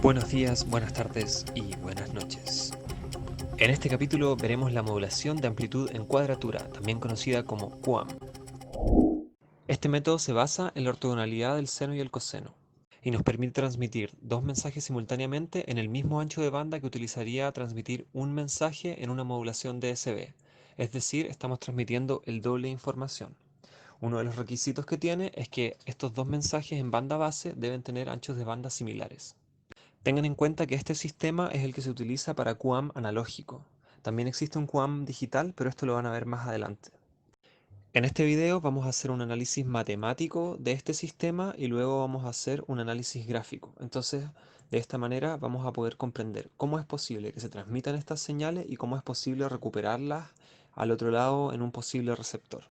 Buenos días, buenas tardes y buenas noches. En este capítulo veremos la modulación de amplitud en cuadratura, también conocida como QAM. Este método se basa en la ortogonalidad del seno y el coseno, y nos permite transmitir dos mensajes simultáneamente en el mismo ancho de banda que utilizaría transmitir un mensaje en una modulación DSB, es decir, estamos transmitiendo el doble de información. Uno de los requisitos que tiene es que estos dos mensajes en banda base deben tener anchos de banda similares. Tengan en cuenta que este sistema es el que se utiliza para QAM analógico. También existe un QAM digital, pero esto lo van a ver más adelante. En este video vamos a hacer un análisis matemático de este sistema y luego vamos a hacer un análisis gráfico. Entonces, de esta manera vamos a poder comprender cómo es posible que se transmitan estas señales y cómo es posible recuperarlas al otro lado en un posible receptor.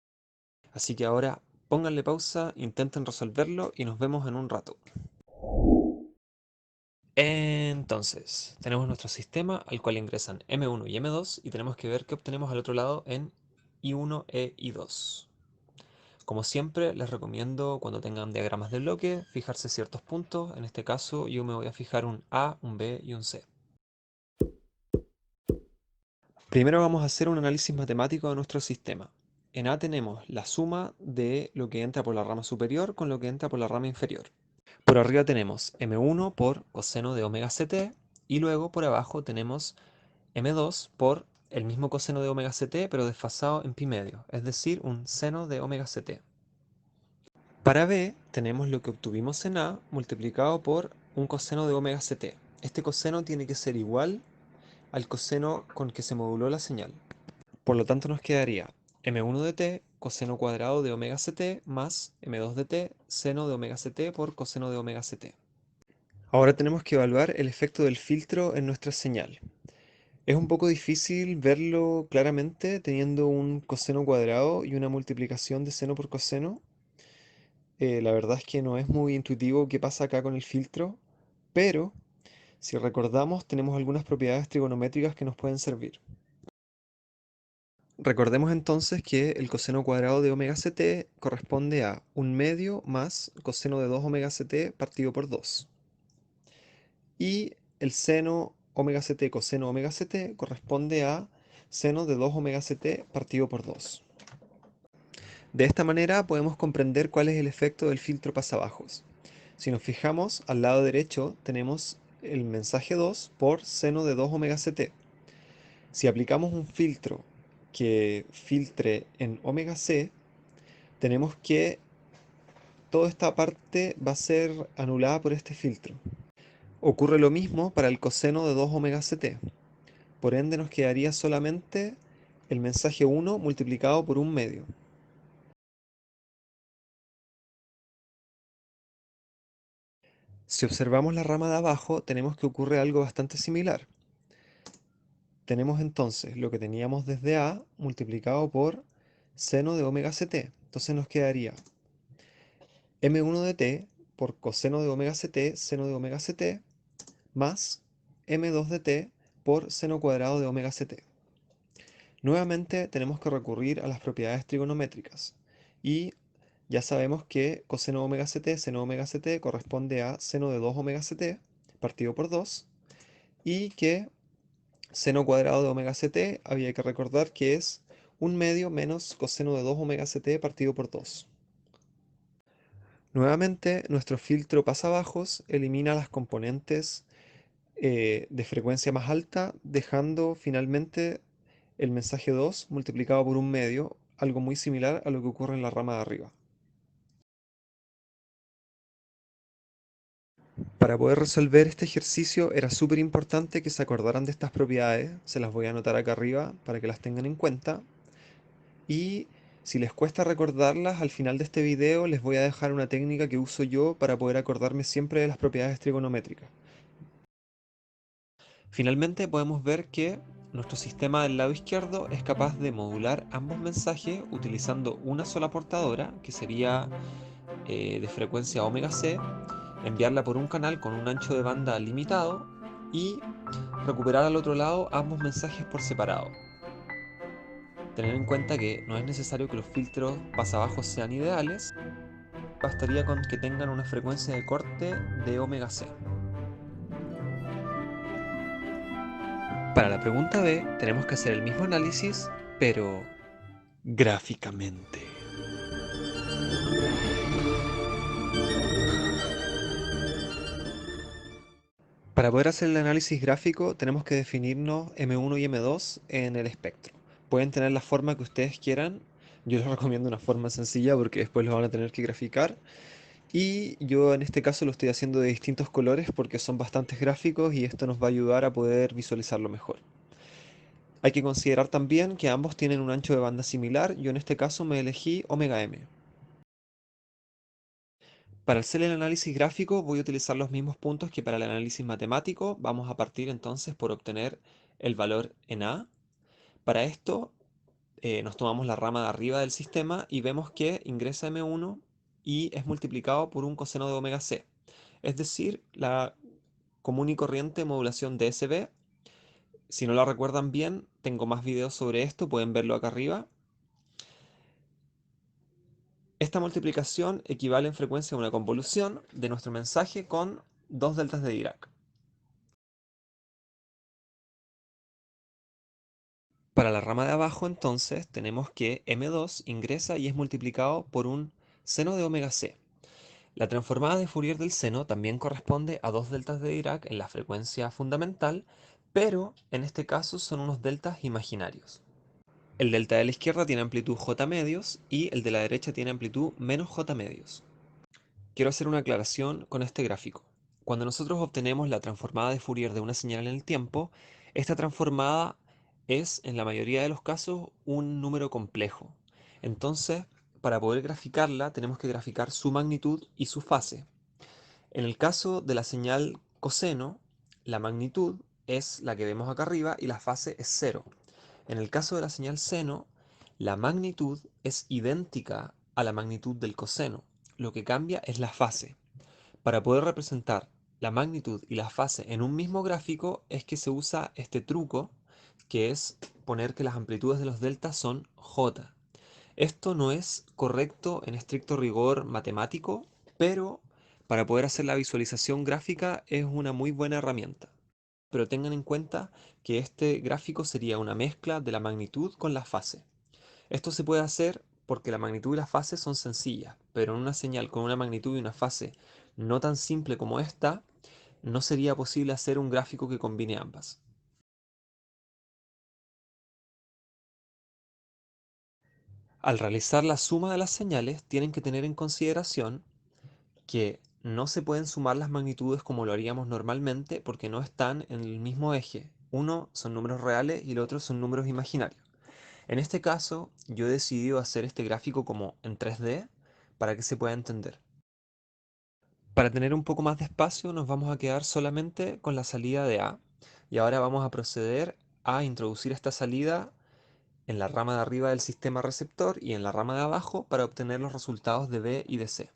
Así que ahora pónganle pausa, intenten resolverlo y nos vemos en un rato. Entonces, tenemos nuestro sistema al cual ingresan M1 y M2 y tenemos que ver qué obtenemos al otro lado en I1 e I2. Como siempre, les recomiendo cuando tengan diagramas de bloque, fijarse ciertos puntos. En este caso, yo me voy a fijar un A, un B y un C. Primero vamos a hacer un análisis matemático de nuestro sistema. En A tenemos la suma de lo que entra por la rama superior con lo que entra por la rama inferior. Por arriba tenemos M1 por coseno de omega ct y luego por abajo tenemos M2 por el mismo coseno de omega ct pero desfasado en pi medio, es decir, un seno de omega ct. Para B tenemos lo que obtuvimos en A multiplicado por un coseno de omega ct. Este coseno tiene que ser igual al coseno con que se moduló la señal. Por lo tanto nos quedaría m1 de t coseno cuadrado de omega ct más m2 de t seno de omega ct por coseno de omega ct. Ahora tenemos que evaluar el efecto del filtro en nuestra señal. Es un poco difícil verlo claramente teniendo un coseno cuadrado y una multiplicación de seno por coseno. La verdad es que no es muy intuitivo qué pasa acá con el filtro, pero si recordamos tenemos algunas propiedades trigonométricas que nos pueden servir. Recordemos entonces que el coseno cuadrado de omega ct corresponde a 1 medio más coseno de 2 omega ct partido por 2. Y el seno omega ct coseno omega ct corresponde a seno de 2 omega ct partido por 2. De esta manera podemos comprender cuál es el efecto del filtro pasabajos. Si nos fijamos, al lado derecho tenemos el mensaje 2 por seno de 2 omega ct. Si aplicamos un filtro que filtre en omega c, tenemos que toda esta parte va a ser anulada por este filtro. Ocurre lo mismo para el coseno de 2 omega ct. Por ende nos quedaría solamente el mensaje 1 multiplicado por 1 medio. Si observamos la rama de abajo, tenemos que ocurre algo bastante similar. Tenemos entonces lo que teníamos desde A multiplicado por seno de omega ct. Entonces nos quedaría m1 de t por coseno de omega ct, seno de omega ct, más m2 de t por seno cuadrado de omega ct. Nuevamente tenemos que recurrir a las propiedades trigonométricas y ya sabemos que coseno omega ct, seno omega ct corresponde a seno de 2 omega ct partido por 2 y que seno cuadrado de omega ct había que recordar que es 1 medio menos coseno de 2 omega ct partido por 2. Nuevamente nuestro filtro pasabajos elimina las componentes de frecuencia más alta, dejando finalmente el mensaje 2 multiplicado por 1 medio, algo muy similar a lo que ocurre en la rama de arriba. Para poder resolver este ejercicio era súper importante que se acordaran de estas propiedades, se las voy a anotar acá arriba para que las tengan en cuenta. Y si les cuesta recordarlas, al final de este video les voy a dejar una técnica que uso yo para poder acordarme siempre de las propiedades trigonométricas. Finalmente podemos ver que nuestro sistema del lado izquierdo es capaz de modular ambos mensajes utilizando una sola portadora, que sería de frecuencia omega c, enviarla por un canal con un ancho de banda limitado y recuperar al otro lado ambos mensajes por separado. Tener en cuenta que no es necesario que los filtros pasabajos sean ideales, bastaría con que tengan una frecuencia de corte de omega c. Para la pregunta B tenemos que hacer el mismo análisis, pero gráficamente. Para poder hacer el análisis gráfico tenemos que definirnos M1 y M2 en el espectro. Pueden tener la forma que ustedes quieran. Yo les recomiendo una forma sencilla porque después lo van a tener que graficar. Y yo en este caso lo estoy haciendo de distintos colores porque son bastantes gráficos y esto nos va a ayudar a poder visualizarlo mejor. Hay que considerar también que ambos tienen un ancho de banda similar. Yo en este caso me elegí omega m. Para hacer el análisis gráfico voy a utilizar los mismos puntos que para el análisis matemático. Vamos a partir entonces por obtener el valor en A. Para esto nos tomamos la rama de arriba del sistema y vemos que ingresa M1 y es multiplicado por un coseno de omega c. Es decir, la común y corriente modulación de SB. Si no la recuerdan bien, tengo más videos sobre esto, pueden verlo acá arriba. Esta multiplicación equivale en frecuencia a una convolución de nuestro mensaje con dos deltas de Dirac. Para la rama de abajo, entonces, tenemos que M2 ingresa y es multiplicado por un seno de omega c. La transformada de Fourier del seno también corresponde a dos deltas de Dirac en la frecuencia fundamental, pero en este caso son unos deltas imaginarios. El delta de la izquierda tiene amplitud j medios y el de la derecha tiene amplitud menos j medios. Quiero hacer una aclaración con este gráfico. Cuando nosotros obtenemos la transformada de Fourier de una señal en el tiempo, esta transformada es, en la mayoría de los casos, un número complejo. Entonces, para poder graficarla, tenemos que graficar su magnitud y su fase. En el caso de la señal coseno, la magnitud es la que vemos acá arriba y la fase es 0. En el caso de la señal seno, la magnitud es idéntica a la magnitud del coseno. Lo que cambia es la fase. Para poder representar la magnitud y la fase en un mismo gráfico es que se usa este truco, que es poner que las amplitudes de los deltas son j. Esto no es correcto en estricto rigor matemático, pero para poder hacer la visualización gráfica es una muy buena herramienta. Pero tengan en cuenta que este gráfico sería una mezcla de la magnitud con la fase. Esto se puede hacer porque la magnitud y la fase son sencillas, pero en una señal con una magnitud y una fase no tan simple como esta, no sería posible hacer un gráfico que combine ambas. Al realizar la suma de las señales, tienen que tener en consideración que no se pueden sumar las magnitudes como lo haríamos normalmente porque no están en el mismo eje. Uno son números reales y el otro son números imaginarios. En este caso, yo he decidido hacer este gráfico como en 3D para que se pueda entender. Para tener un poco más de espacio nos vamos a quedar solamente con la salida de A y ahora vamos a proceder a introducir esta salida en la rama de arriba del sistema receptor y en la rama de abajo para obtener los resultados de B y de C.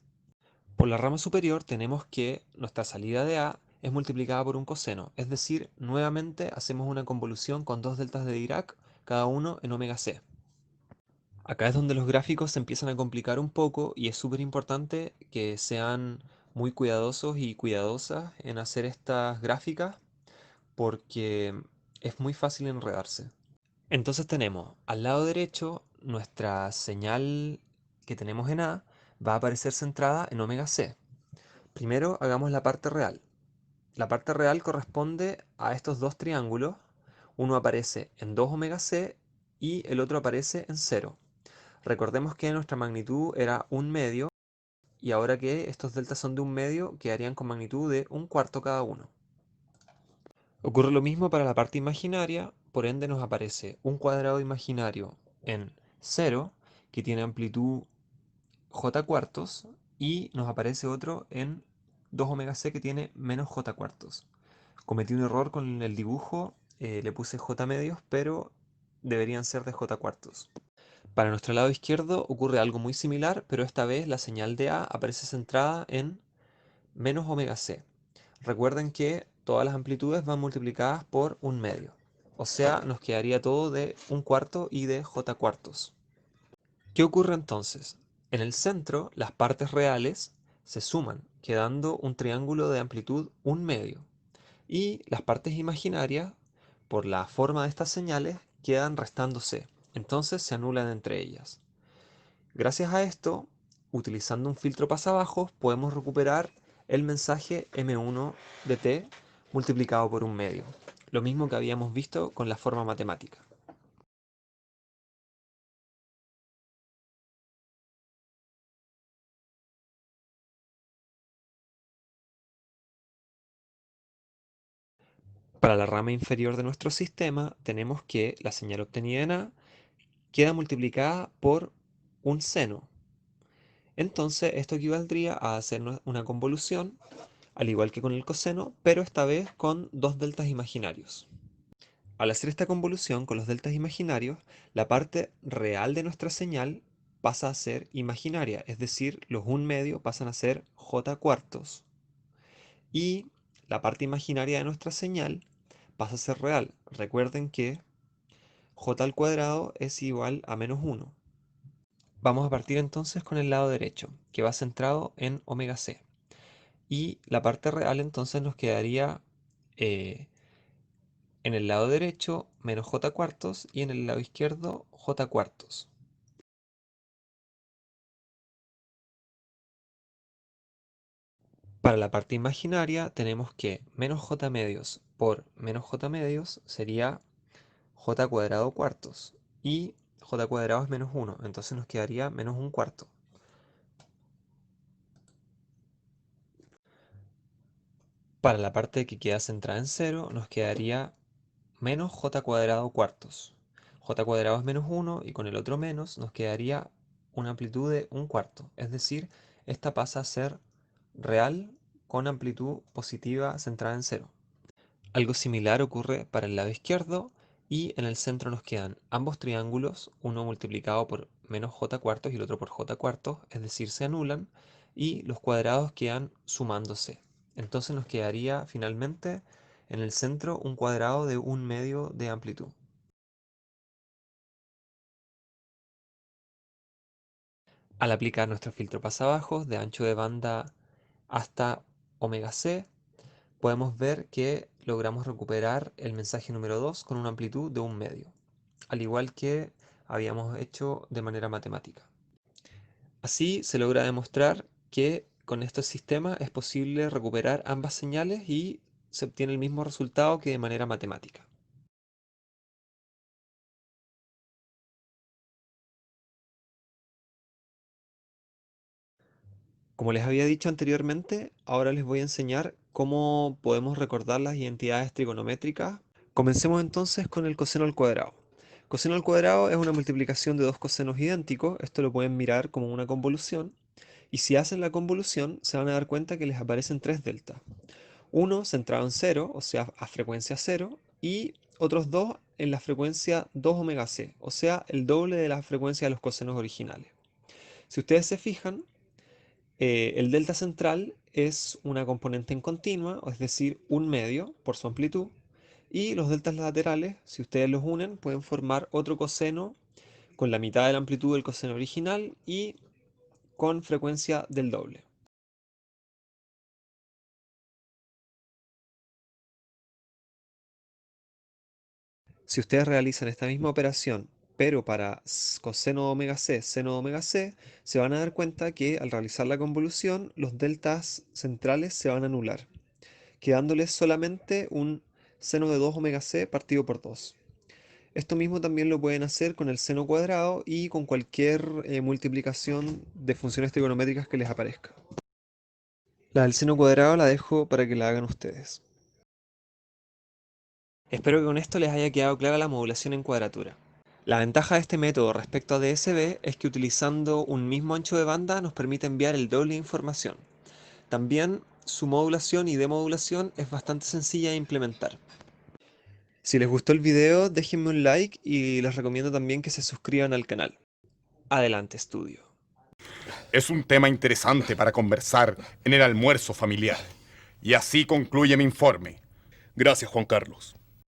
Por la rama superior tenemos que nuestra salida de A es multiplicada por un coseno, es decir, nuevamente hacemos una convolución con dos deltas de Dirac, cada uno en omega c. Acá es donde los gráficos se empiezan a complicar un poco y es súper importante que sean muy cuidadosos y cuidadosas en hacer estas gráficas porque es muy fácil enredarse. Entonces tenemos al lado derecho nuestra señal que tenemos en A va a aparecer centrada en omega c. Primero hagamos la parte real. La parte real corresponde a estos dos triángulos. Uno aparece en 2 omega c y el otro aparece en 0. Recordemos que nuestra magnitud era 1/2 y ahora que estos deltas son de 1/2 quedarían con magnitud de 1/4 cada uno. Ocurre lo mismo para la parte imaginaria, por ende nos aparece un cuadrado imaginario en 0 que tiene amplitud j cuartos y nos aparece otro en 2 omega c que tiene menos j cuartos. Cometí un error con el dibujo, le puse j medios, pero deberían ser de j cuartos. Para nuestro lado izquierdo ocurre algo muy similar, pero esta vez la señal de A aparece centrada en menos omega c. Recuerden que todas las amplitudes van multiplicadas por 1/2. O sea, nos quedaría todo de 1/4 y de j cuartos. ¿Qué ocurre entonces? En el centro, las partes reales se suman, quedando un triángulo de amplitud 1/2. Y las partes imaginarias, por la forma de estas señales, quedan restando C. Entonces se anulan entre ellas. Gracias a esto, utilizando un filtro pasabajos, podemos recuperar el mensaje M1 de T multiplicado por un medio. Lo mismo que habíamos visto con la forma matemática. Para la rama inferior de nuestro sistema, tenemos que la señal obtenida en A queda multiplicada por un seno. Entonces, esto equivaldría a hacer una convolución, al igual que con el coseno, pero esta vez con dos deltas imaginarios. Al hacer esta convolución con los deltas imaginarios, la parte real de nuestra señal pasa a ser imaginaria, es decir, los 1/2 pasan a ser j cuartos. Y la parte imaginaria de nuestra señal pasa a ser real. Recuerden que j al cuadrado es igual a -1. Vamos a partir entonces con el lado derecho, que va centrado en omega c. Y la parte real entonces nos quedaría en el lado derecho menos j cuartos y en el lado izquierdo j cuartos. Para la parte imaginaria tenemos que menos j medios por menos j medios sería j cuadrado cuartos. Y j cuadrado es -1, entonces nos quedaría -1/4. Para la parte que queda centrada en 0 nos quedaría menos j cuadrado cuartos. J cuadrado es -1 y con el otro menos nos quedaría una amplitud de 1/4. Es decir, esta pasa a ser real con amplitud positiva centrada en 0. Algo similar ocurre para el lado izquierdo y en el centro nos quedan ambos triángulos, uno multiplicado por menos j cuartos y el otro por j cuartos, es decir, se anulan y los cuadrados quedan sumándose. Entonces nos quedaría finalmente en el centro un cuadrado de 1/2 de amplitud. Al aplicar nuestro filtro pasabajos de ancho de banda hasta omega c, podemos ver que logramos recuperar el mensaje número 2 con una amplitud de 1/2, al igual que habíamos hecho de manera matemática. Así se logra demostrar que con estos sistemas es posible recuperar ambas señales y se obtiene el mismo resultado que de manera matemática. Como les había dicho anteriormente, ahora les voy a enseñar cómo podemos recordar las identidades trigonométricas. Comencemos entonces con el coseno al cuadrado. Coseno al cuadrado es una multiplicación de dos cosenos idénticos. Esto lo pueden mirar como una convolución. Y si hacen la convolución, se van a dar cuenta que les aparecen tres deltas. Uno centrado en 0, o sea, a frecuencia 0, y otros dos en la frecuencia 2 omega c, o sea, el doble de la frecuencia de los cosenos originales. Si ustedes se fijan, el delta central es una componente en continua, es decir, 1/2 por su amplitud, y los deltas laterales, si ustedes los unen, pueden formar otro coseno con la mitad de la amplitud del coseno original y con frecuencia del doble. Si ustedes realizan esta misma operación, pero para coseno de omega c, seno de omega c, se van a dar cuenta que al realizar la convolución, los deltas centrales se van a anular, quedándoles solamente un seno de 2 omega c partido por 2. Esto mismo también lo pueden hacer con el seno cuadrado y con cualquier multiplicación de funciones trigonométricas que les aparezca. La del seno cuadrado la dejo para que la hagan ustedes. Espero que con esto les haya quedado clara la modulación en cuadratura. La ventaja de este método respecto a DSB es que utilizando un mismo ancho de banda nos permite enviar el doble de información. También su modulación y demodulación es bastante sencilla de implementar. Si les gustó el video, déjenme un like y les recomiendo también que se suscriban al canal. Adelante, estudio. Es un tema interesante para conversar en el almuerzo familiar. Y así concluye mi informe. Gracias, Juan Carlos.